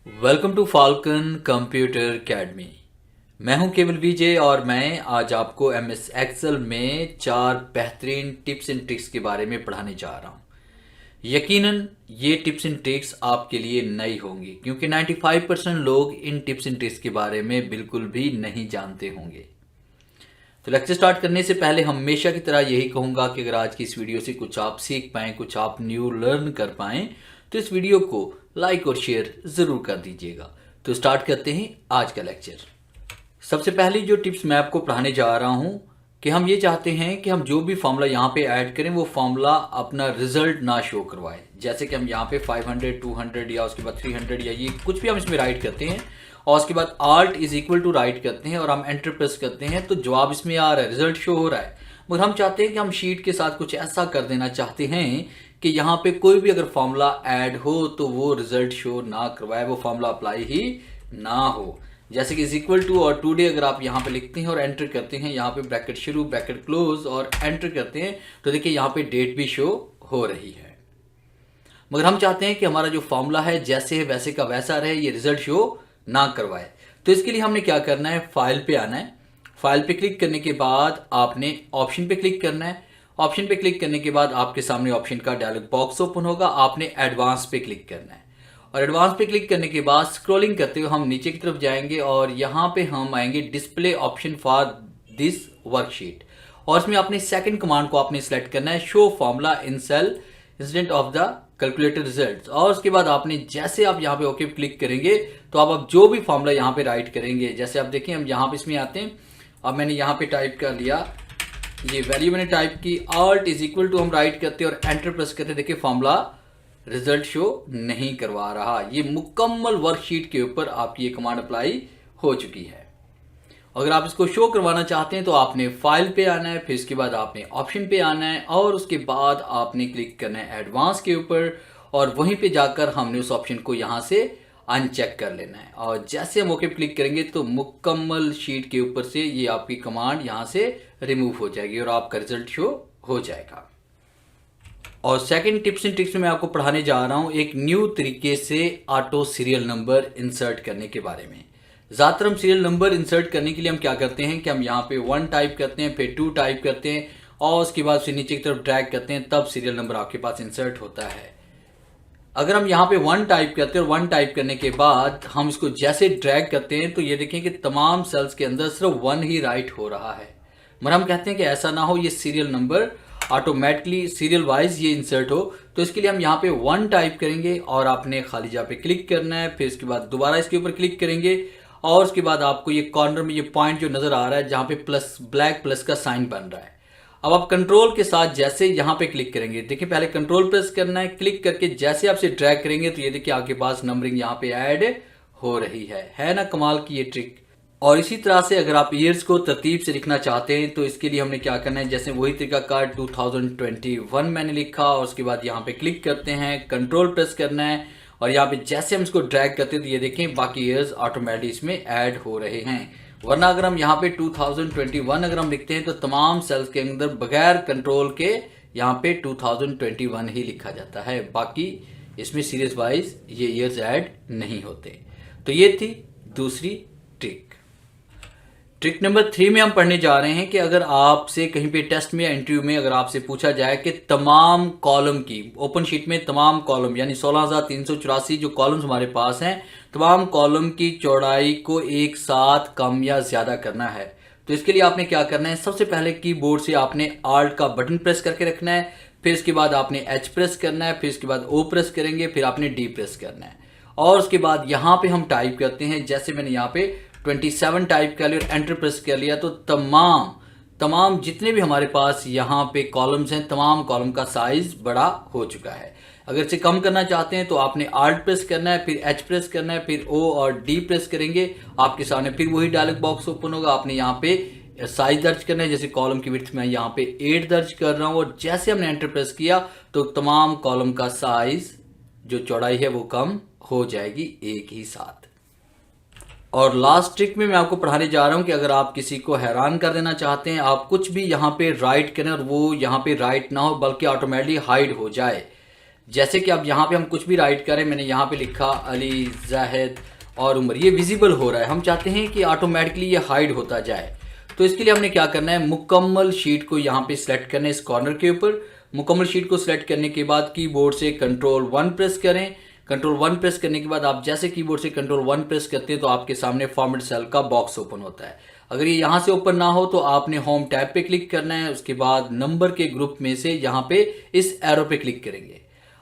Welcome to Falcon computer academy. मैं हूं केवल विजय और मैं आज आपको एमएस एक्सेल में 4 बेहतरीन टिप्स एंड ट्रिक्स के बारे में पढ़ाने जा रहा हूं। यकीनन ये टिप्स एंड ट्रिक्स आपके लिए नई होंगी क्योंकि 95% लोग इन टिप्स एंड ट्रिक्स के बारे में बिल्कुल भी नहीं जानते होंगे। तो लेक्चर स्टार्ट करने से पहले हमेशा की तरह यही कहूँगा कि अगर आज की इस वीडियो से कुछ आप सीख पाएँ, कुछ आप न्यू लर्न कर पाएँ, तो इस वीडियो को लाइक और शेयर ज़रूर कर दीजिएगा। तो स्टार्ट करते हैं आज का लेक्चर। सबसे पहली जो टिप्स मैं आपको पढ़ाने जा रहा हूँ कि हम ये चाहते हैं कि हम जो भी फॉर्मूला यहाँ पे ऐड करें वो फॉर्मूला अपना रिजल्ट ना शो करवाए। जैसे कि हम यहाँ पे 500, 200 या उसके बाद 300 या ये कुछ भी हम इसमें राइट करते हैं और उसके बाद alt is equal to right करते हैं और हम एंटर प्रेस करते हैं तो जवाब इसमें आ रहा है, रिजल्ट शो हो रहा है। मगर हम चाहते हैं कि हम शीट के साथ कुछ ऐसा कर देना चाहते हैं कि यहाँ पे कोई भी अगर फॉर्मूला ऐड हो तो वो रिजल्ट शो ना करवाए, वो फॉर्मूला अप्लाई ही ना हो। जैसे कि इज इक्वल टू और टुडे अगर आप यहाँ पे लिखते हैं और एंटर करते हैं, यहाँ पे ब्रैकेट शुरू ब्रैकेट क्लोज और एंटर करते हैं तो देखिए यहाँ पे डेट भी शो हो रही है। मगर हम चाहते हैं कि हमारा जो फॉर्मूला है जैसे है वैसे का वैसा रहे, ये रिजल्ट शो ना करवाए। तो इसके लिए हमने क्या करना है, फाइल पे आना है। फाइल पे क्लिक करने के बाद आपने ऑप्शन पे क्लिक करना है। ऑप्शन पे क्लिक करने के बाद आपके सामने ऑप्शन का डायलॉग बॉक्स ओपन होगा, आपने एडवांस पे क्लिक करना है और एडवांस पे क्लिक करने के बाद स्क्रॉलिंग करते हुए हम नीचे की तरफ जाएंगे और यहाँ पे हम आएंगे display option for this worksheet और इसमें अपने सेकंड कमांड को आपने सेलेक्ट करना है, show formula in cell instant of the calculator result. और उसके बाद आपने जैसे आप यहाँ पे ओके पे क्लिक करेंगे तो आप जो भी फॉर्मूला यहाँ पे राइट करेंगे, जैसे आप देखें हम यहाँ पे इसमें आते हैं। अब मैंने यहाँ पे टाइप कर लिया, ये वैल्यू मैंने टाइप की, आल्ट इज इक्वल टू हम राइट करते और एंटर प्रेस करते, देखिए फॉर्मूला रिजल्ट शो नहीं करवा रहा। ये मुकम्मल वर्कशीट के ऊपर आपकी ये कमांड अप्लाई हो चुकी है। अगर आप इसको शो करवाना चाहते हैं तो आपने फाइल पे आना है, फिर इसके बाद आपने ऑप्शन पे आना है और उसके बाद आपने क्लिक करना है एडवांस के ऊपर और वहीं पे जाकर हमने उस ऑप्शन को यहाँ से अनचेक कर लेना है। और जैसे हम ओके क्लिक करेंगे तो मुकम्मल शीट के ऊपर से ये आपकी कमांड यहाँ से रिमूव हो जाएगी और आपका रिजल्ट शो हो जाएगा। और सेकंड टिप्स एंड ट्रिक्स में मैं आपको पढ़ाने जा रहा हूँ एक न्यू तरीके से ऑटो सीरियल नंबर इंसर्ट करने के बारे में। ज़्यादातर हम सीरियल नंबर इंसर्ट करने के लिए हम क्या करते हैं कि हम यहाँ पे 1 टाइप करते हैं, फिर 2 टाइप करते हैं और उसके बाद फिर नीचे की तरफ ड्रैग करते हैं, तब सीरियल नंबर आपके पास इंसर्ट होता है। अगर हम यहाँ पे 1 टाइप करते हैं और 1 टाइप करने के बाद हम इसको जैसे ड्रैग करते हैं तो ये देखें कि तमाम सेल्स के अंदर सिर्फ 1 ही राइट हो रहा है। मगर हम कहते हैं कि ऐसा ना हो, ये serial number automatically serial wise ये इंसर्ट हो। तो इसके लिए हम यहाँ पे 1 टाइप करेंगे और आपने खाली जगह पे क्लिक करना है, फिर इसके बाद दोबारा इसके ऊपर क्लिक करेंगे और उसके बाद आपको ये कॉर्नर में ये पॉइंट जो नजर आ रहा है जहाँ पे प्लस ब्लैक प्लस का साइन बन रहा है। अब आप कंट्रोल के साथ जैसे यहाँ पे क्लिक करेंगे, देखिए पहले कंट्रोल प्रेस करना है, क्लिक करके जैसे आपसे ड्रैग करेंगे तो ये देखिए आपके पास नंबरिंग यहाँ पे ऐड हो रही है ना कमाल की ये ट्रिक। और इसी तरह से अगर आप ईयर्स को तरतीब से लिखना चाहते हैं तो इसके लिए हमने क्या करना है, जैसे वही तरीका कार 2021 मैंने लिखा और उसके बाद यहाँ पे क्लिक करते हैं, कंट्रोल प्रेस करना है और यहाँ पे जैसे हम इसको ड्रैग करते हैं तो ये देखें बाकी ईयर्स ऑटोमेटिक इसमें ऐड हो रहे हैं। वरना अगर हम यहाँ पे 2021 अगर हम लिखते हैं तो तमाम सेल्स के अंदर बगैर कंट्रोल के यहाँ पे 2021 ही लिखा जाता है, बाकी इसमें सीरीज वाइज ये ईयर्स ऐड नहीं होते। तो ये थी दूसरी ट्रिक। ट्रिक नंबर 3 में हम पढ़ने जा रहे हैं कि अगर आपसे कहीं पे टेस्ट में या इंटरव्यू में अगर आपसे पूछा जाए कि तमाम कॉलम की ओपन शीट में तमाम कॉलम यानी 16,384 जो कॉलम्स हमारे पास हैं, तमाम कॉलम की चौड़ाई को एक साथ कम या ज्यादा करना है, तो इसके लिए आपने क्या करना है, सबसे पहले कीबोर्ड से आपने आल्ट का बटन प्रेस करके रखना है, फिर इसके बाद आपने एच प्रेस करना है, फिर इसके बाद ओ प्रेस करेंगे, फिर आपने डी प्रेस करना है और उसके बाद यहाँ पे हम टाइप करते हैं, जैसे मैंने यहाँ पे 27 टाइप कर लिया और एंटर प्रेस कर लिया तो तमाम जितने भी हमारे पास यहाँ पे कॉलम्स हैं तमाम कॉलम का साइज बड़ा हो चुका है। अगर इसे कम करना चाहते हैं तो आपने आल्ट प्रेस करना है, फिर एच प्रेस करना है, फिर ओ और डी प्रेस करेंगे, आपके सामने फिर वही डायलॉग बॉक्स ओपन होगा। आपने यहाँ पे साइज दर्ज करना है, जैसे कॉलम की विड्थ में यहाँ पे 8 दर्ज कर रहा हूँ और जैसे हमने एंटर प्रेस किया तो तमाम कॉलम का साइज जो चौड़ाई है वो कम हो जाएगी एक ही साथ। और लास्ट ट्रिक में मैं आपको पढ़ाने जा रहा हूं कि अगर आप किसी को हैरान कर देना चाहते हैं, आप कुछ भी यहाँ पे राइट करें और वो यहाँ पे राइट ना हो बल्कि ऑटोमेटिकली हाइड हो जाए, जैसे कि अब यहाँ पे हम कुछ भी राइट करें, मैंने यहाँ पे लिखा अली, जाहिद और उमर, ये विजिबल हो रहा है। हम चाहते हैं कि ऑटोमेटिकली ये हाइड होता जाए। तो इसके लिए हमने क्या करना है, मुकम्मल शीट को यहाँ पे सिलेक्ट करना है इस कॉर्नर के ऊपर। मुकम्मल शीट को सिलेक्ट करने के बाद कीबोर्ड से Ctrl+1 प्रेस करें। Ctrl+1 प्रेस करने के बाद आप जैसे कीबोर्ड से Ctrl+1 प्रेस करते हैं तो आपके सामने फॉर्मेट सेल का बॉक्स ओपन होता है। अगर ये यहाँ से ओपन ना हो तो आपने होम टैब पे क्लिक करना है। उसके बाद नंबर के ग्रुप में से यहाँ पे इस एरो पे क्लिक करेंगे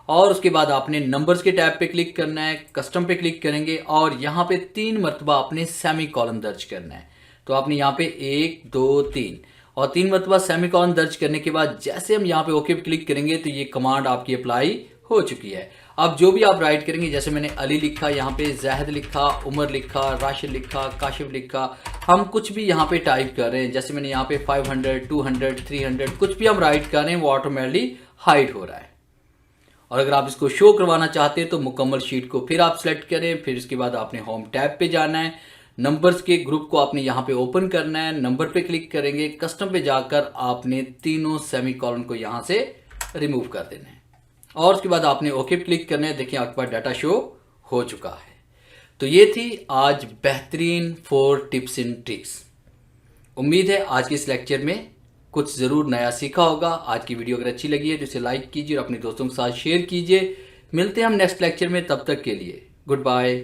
और उसके बाद आपने नंबर्स के टैब पे क्लिक करना है, कस्टम पे क्लिक करेंगे और यहाँ पे 3 मरतबा आपने सेमी कॉलन दर्ज करना है। तो आपने यहाँ पे 1 2 3 और 3 मरतबा सेमी कॉलन दर्ज करने के बाद जैसे हम यहाँ पे ओके पे क्लिक करेंगे तो ये कमांड आपकी अप्लाई हो चुकी है। अब जो भी आप राइट करेंगे, जैसे मैंने अली लिखा, यहाँ पे जाहिद लिखा, उमर लिखा, राशिद लिखा, काशिफ लिखा, हम कुछ भी यहाँ पे टाइप कर रहे हैं, जैसे मैंने यहाँ पे 500 200 300 कुछ भी हम राइट कर रहे हैं वो ऑटोमेटिकली हाइड हो रहा है। और अगर आप इसको शो करवाना चाहते हैं तो मुकम्मल शीट को फिर आप सेलेक्ट करें, फिर इसके बाद आपने होम टैब पे जाना है, नंबर्स के ग्रुप को आपने यहाँ पे ओपन करना है, नंबर पे क्लिक करेंगे, कस्टम पे जाकर आपने तीनों सेमी कॉलन को यहाँ से रिमूव कर देना है और उसके बाद आपने ओके पे क्लिक करना है। देखिए आपके पास डाटा शो हो चुका है। तो ये थी आज बेहतरीन 4 टिप्स एंड ट्रिक्स। उम्मीद है आज के इस लेक्चर में कुछ ज़रूर नया सीखा होगा। आज की वीडियो अगर अच्छी लगी है तो इसे लाइक कीजिए और अपने दोस्तों के साथ शेयर कीजिए। मिलते हैं हम नेक्स्ट लेक्चर में, तब तक के लिए गुड बाय।